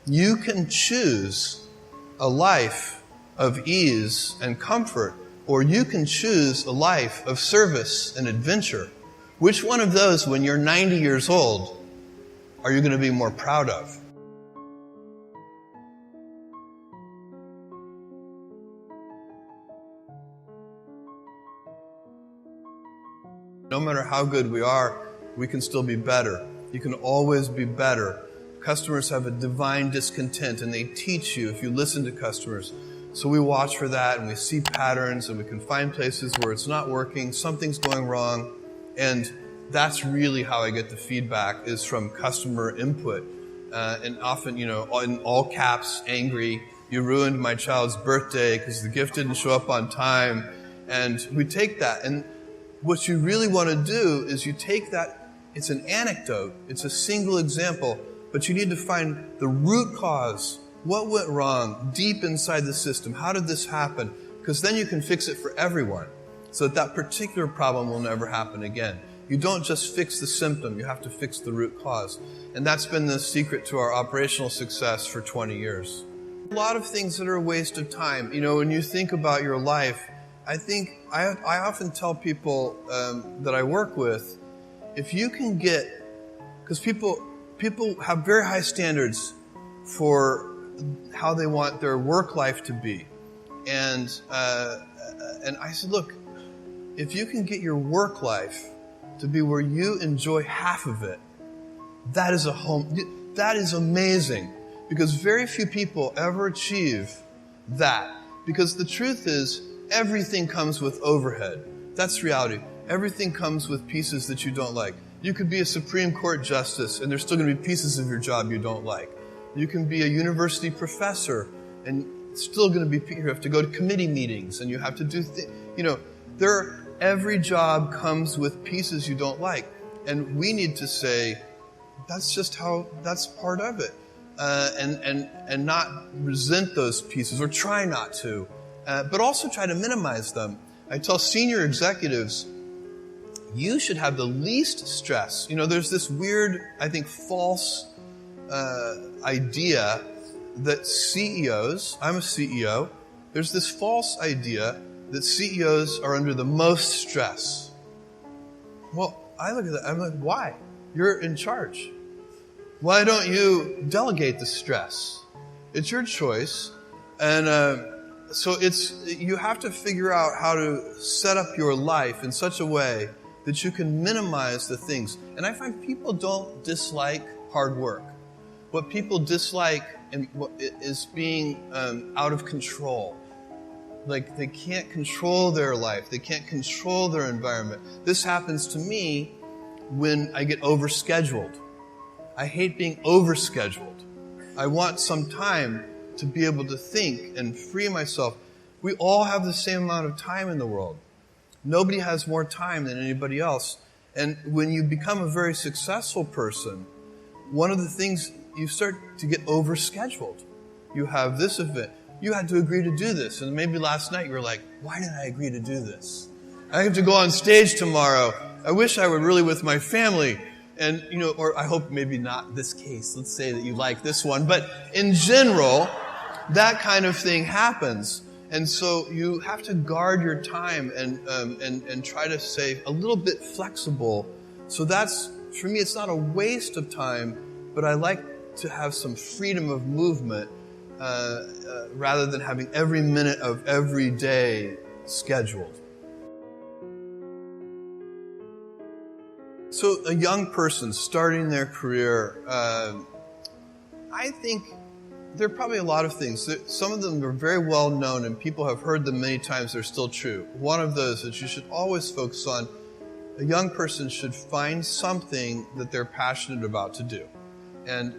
You can choose a life of ease and comfort, or you can choose a life of service and adventure. Which one of those, when you're 90 years old, are you going to be more proud of? No matter how good we are, we can still be better. You can always be better. Customers have a divine discontent, and they teach you if you listen to customers. So we watch for that, and we see patterns, and we can find places where it's not working, something's going wrong, and that's really how I get the feedback, is from customer input. And often, in all caps, angry, you ruined my child's birthday because the gift didn't show up on time. And we take that, and what you really want to do is you take that, it's an anecdote, it's a single example, but you need to find the root cause. What went wrong deep inside the system? How did this happen? Because then you can fix it for everyone, so that particular problem will never happen again. You don't just fix the symptom, you have to fix the root cause. And that's been the secret to our operational success for 20 years. A lot of things that are a waste of time. When you think about your life, I think I often tell people that I work with, if you can get, because people have very high standards for how they want their work life to be, and I said, look, if you can get your work life to be where you enjoy half of it, that is amazing, because very few people ever achieve that. Because the truth is, everything comes with overhead. That's reality. Everything comes with pieces that you don't like. You could be a Supreme Court justice, and there's still going to be pieces of your job you don't like. You can be a university professor, and still going to be, you have to go to committee meetings, and you have to do every job comes with pieces you don't like. And we need to say, that's part of it. And not resent those pieces, or try not to. But also try to minimize them. I tell senior executives, you should have the least stress. There's this weird, I think, false idea that CEOs, I'm a CEO, there's this false idea that CEOs are under the most stress. Well, I look at that, I'm like, why? You're in charge. Why don't you delegate the stress? It's your choice. And so you have to figure out how to set up your life in such a way that you can minimize the things. And I find people don't dislike hard work. What people dislike is being out of control. Like, they can't control their life. They can't control their environment. This happens to me when I get overscheduled. I hate being overscheduled. I want some time to be able to think and free myself. We all have the same amount of time in the world. Nobody has more time than anybody else. And when you become a very successful person, one of the things, you start to get overscheduled. You have this event. You had to agree to do this. And maybe last night you were like, why did I agree to do this? I have to go on stage tomorrow. I wish I were really with my family. And, or I hope maybe not this case. Let's say that you like this one. But in general, that kind of thing happens. And so you have to guard your time and try to stay a little bit flexible. So that's, for me, it's not a waste of time, but I like to have some freedom of movement rather than having every minute of every day scheduled. So a young person starting their career, I think there are probably a lot of things. Some of them are very well known and people have heard them many times. They're still true. One of those is you should always focus on, a young person should find something that they're passionate about to do. And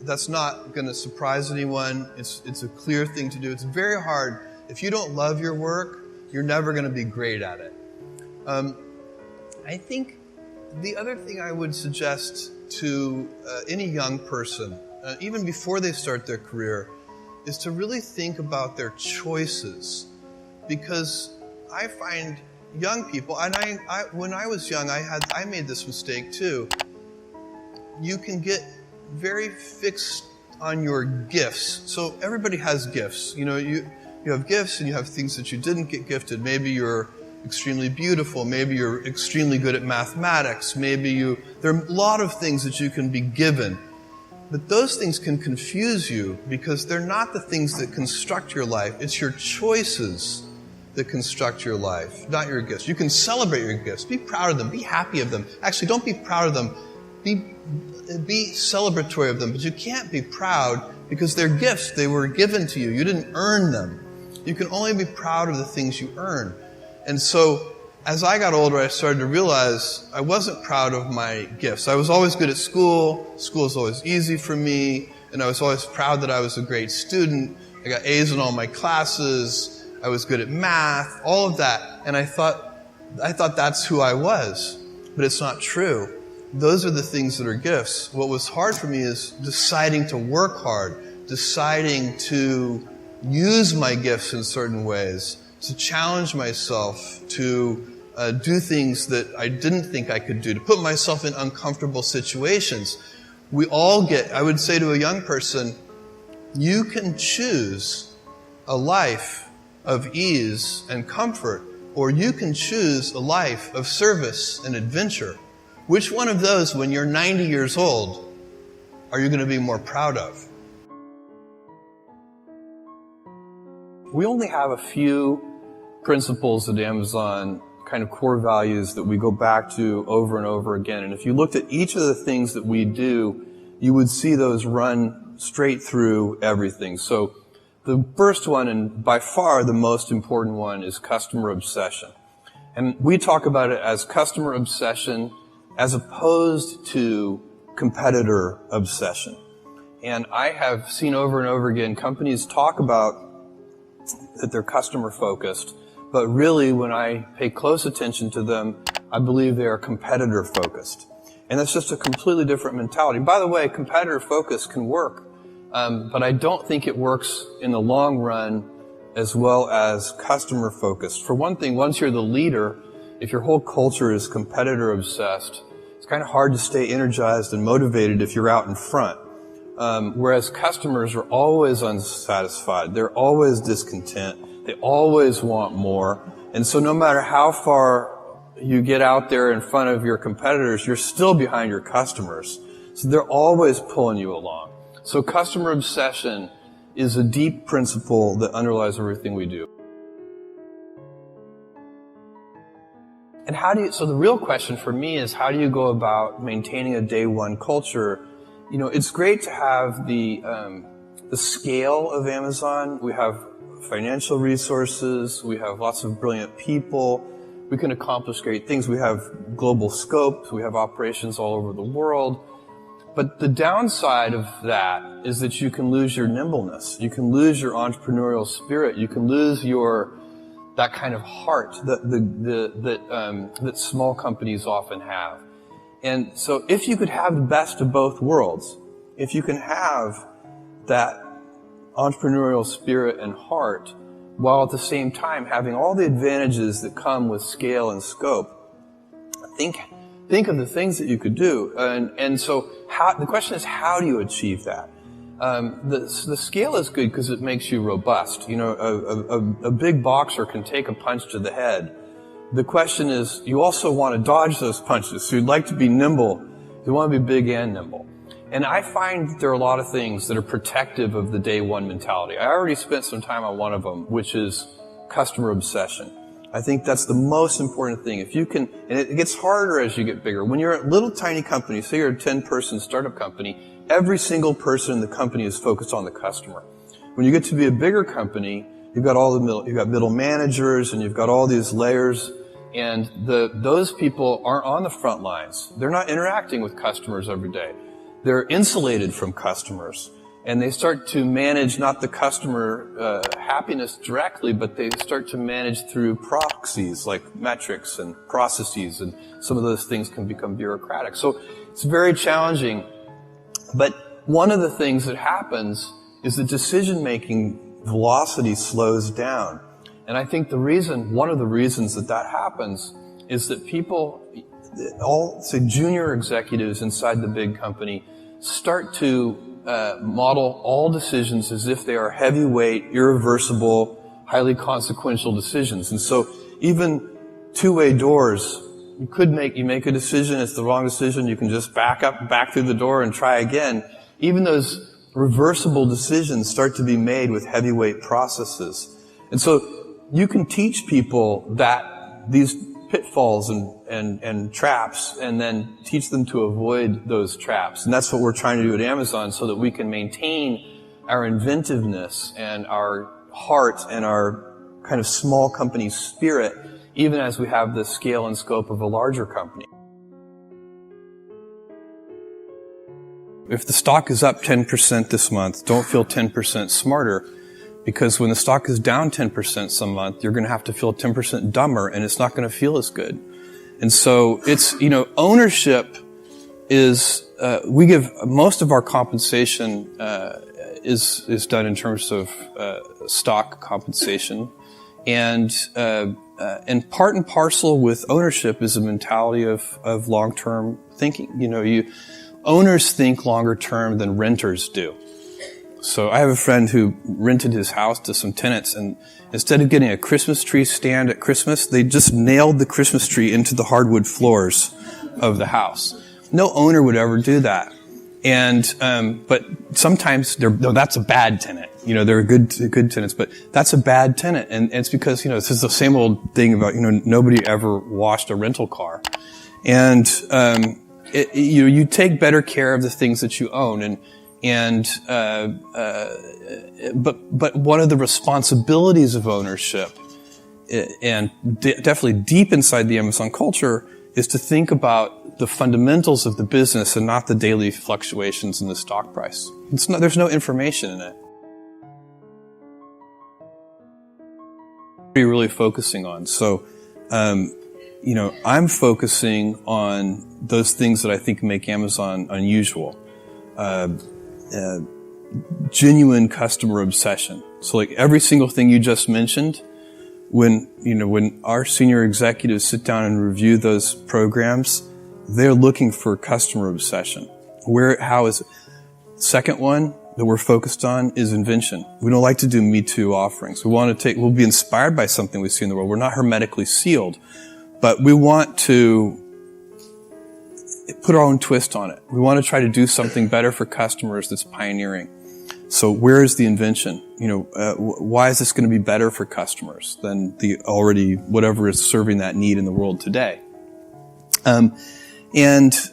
that's not going to surprise anyone. It's a clear thing to do. It's very hard. If you don't love your work, you're never going to be great at it. I think the other thing I would suggest to any young person, even before they start their career, is to really think about their choices. Because I find young people, and I when I was young, I made this mistake too. You can get very fixed on your gifts. So everybody has gifts. You know, you have gifts and you have things that you didn't get gifted. Maybe you're extremely beautiful. Maybe you're extremely good at mathematics. There are a lot of things that you can be given. But those things can confuse you because they're not the things that construct your life. It's your choices that construct your life, not your gifts. You can celebrate your gifts. Be proud of them. Be happy of them. Actually, don't be proud of them. Be celebratory of them. But you can't be proud because they're gifts. They were given to you. You didn't earn them. You can only be proud of the things you earn. And so, as I got older, I started to realize I wasn't proud of my gifts. I was always good at school. School was always easy for me. And I was always proud that I was a great student. I got A's in all my classes. I was good at math, all of that. And I thought that's who I was. But it's not true. Those are the things that are gifts. What was hard for me is deciding to work hard, deciding to use my gifts in certain ways, to challenge myself, to do things that I didn't think I could do, to put myself in uncomfortable situations. I would say to a young person, you can choose a life of ease and comfort, or you can choose a life of service and adventure. Which one of those, when you're 90 years old, are you going to be more proud of? We only have a few principles at Amazon, kind of core values that we go back to over and over again. And if you looked at each of the things that we do, you would see those run straight through everything. So the first one, and by far the most important one, is customer obsession. And we talk about it as customer obsession as opposed to competitor obsession. And I have seen over and over again companies talk about that they're customer focused, but really when I pay close attention to them, I believe they are competitor focused. And that's just a completely different mentality. By the way, competitor focus can work. But I don't think it works in the long run as well as customer focused. For one thing, once you're the leader, if your whole culture is competitor obsessed, it's kind of hard to stay energized and motivated if you're out in front. Whereas customers are always unsatisfied. They're always discontent. They always want more. And so no matter how far you get out there in front of your competitors, you're still behind your customers. So they're always pulling you along. So customer obsession is a deep principle that underlies everything we do. And so the real question for me is, how do you go about maintaining a day one culture? You know, it's great to have the scale of Amazon. We have financial resources. We have lots of brilliant people. We can accomplish great things. We have global scope. We have operations all over the world. But the downside of that is that you can lose your nimbleness. You can lose your entrepreneurial spirit. You can lose that kind of heart that small companies often have. And so if you could have the best of both worlds, if you can have that entrepreneurial spirit and heart while at the same time having all the advantages that come with scale and scope, think of the things that you could do. And so the question is, how do you achieve that? The scale is good because it makes you robust. You know, a big boxer can take a punch to the head. The question is, you also want to dodge those punches. So you'd like to be nimble. You want to be big and nimble. And I find that there are a lot of things that are protective of the day one mentality. I already spent some time on one of them, which is customer obsession. I think that's the most important thing. If you can, and it gets harder as you get bigger. When you're a little tiny company, say you're a 10-person startup company, every single person in the company is focused on the customer. When you get to be a bigger company, you've got middle managers and you've got all these layers, and those people aren't on the front lines. They're not interacting with customers every day. They're insulated from customers. And they start to manage not the customer happiness directly, but they start to manage through proxies like metrics and processes, and some of those things can become bureaucratic. So it's very challenging. But one of the things that happens is that decision-making velocity slows down. And I think one of the reasons that happens is that people, all, say, junior executives inside the big company, start to model all decisions as if they are heavyweight, irreversible, highly consequential decisions. And so even two-way doors, you make a decision, it's the wrong decision, you can just back through the door and try again. Even those reversible decisions start to be made with heavyweight processes. And so you can teach people that these pitfalls and traps, and then teach them to avoid those traps. And that's what we're trying to do at Amazon, so that we can maintain our inventiveness and our heart and our kind of small company spirit, even as we have the scale and scope of a larger company. If the stock is up 10% this month, don't feel 10% smarter, because when the stock is down 10% some month, you're going to have to feel 10% dumber, and it's not going to feel as good. And so it's, ownership is, we give most of our compensation, is done in terms of, stock compensation. And part and parcel with ownership is a mentality of long-term thinking. Owners think longer term than renters do. So I have a friend who rented his house to some tenants, and instead of getting a Christmas tree stand at Christmas, they just nailed the Christmas tree into the hardwood floors of the house. No owner would ever do that. And, but sometimes that's a bad tenant. They're good tenants, but that's a bad tenant. And it's because, this is the same old thing about, nobody ever washed a rental car. And, you take better care of the things that you own, but one of the responsibilities of ownership, and definitely deep inside the Amazon culture, is to think about the fundamentals of the business and not the daily fluctuations in the stock price. There's no information in it. What are you really focusing on? So, I'm focusing on those things that I think make Amazon unusual. Genuine customer obsession. So like every single thing you just mentioned, when our senior executives sit down and review those programs, they're looking for customer obsession. How is it? Second one that we're focused on is invention. We don't like to do Me Too offerings. We'll be inspired by something we see in the world. We're not hermetically sealed, but we want to put our own twist on it. We want to try to do something better for customers that's pioneering. So where is the invention? Why is this going to be better for customers than whatever is serving that need in the world today? And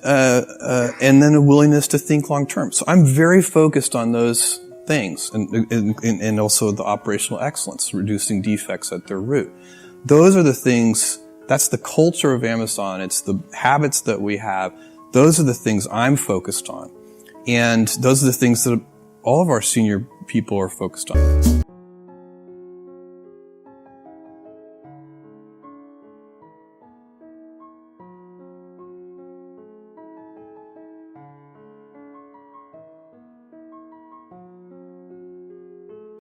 then a willingness to think long term. So I'm very focused on those things, and also the operational excellence, reducing defects at their root. Those are the things. That's the culture of Amazon. It's the habits that we have. Those are the things I'm focused on. And those are the things that all of our senior people are focused on.